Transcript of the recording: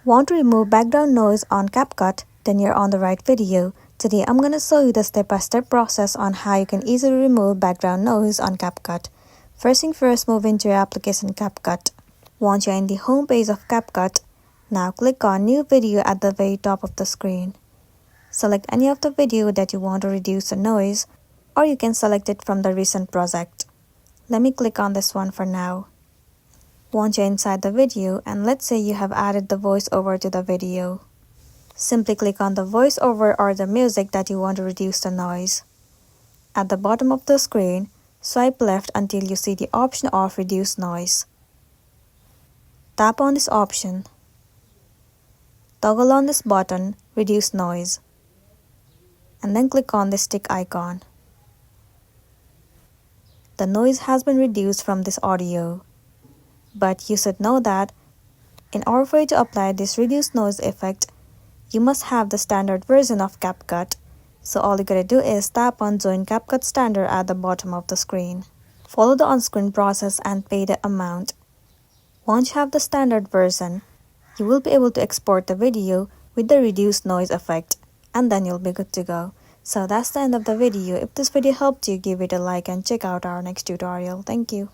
Want to remove background noise on CapCut? Then you're on the right video. Today I'm going to show you the step-by-step process on how you can easily remove background noise on CapCut. First thing first, move into your application CapCut. Once you're in the home page of CapCut, now click on New Video at the very top of the screen. Select any of the video that you want to reduce the noise, or you can select it from the recent project. Let me click on this one for now. Once you're inside the video, and let's say you have added the voiceover to the video, simply click on the voiceover or the music that you want to reduce the noise. At the bottom of the screen, swipe left until you see the option of Reduce Noise. Tap on this option. Toggle on this button, Reduce Noise, and then click on the stick icon. The noise has been reduced from this audio. But you should know that in order for you to apply this reduced noise effect, you must have the standard version of CapCut. So all you gotta do is tap on Join CapCut Standard at the bottom of the screen. Follow the on-screen process and pay the amount. Once you have the standard version, you will be able to export the video with the reduced noise effect, and then you'll be good to go. So that's the end of the video. If this video helped you, give it a like and check out our next tutorial. Thank you.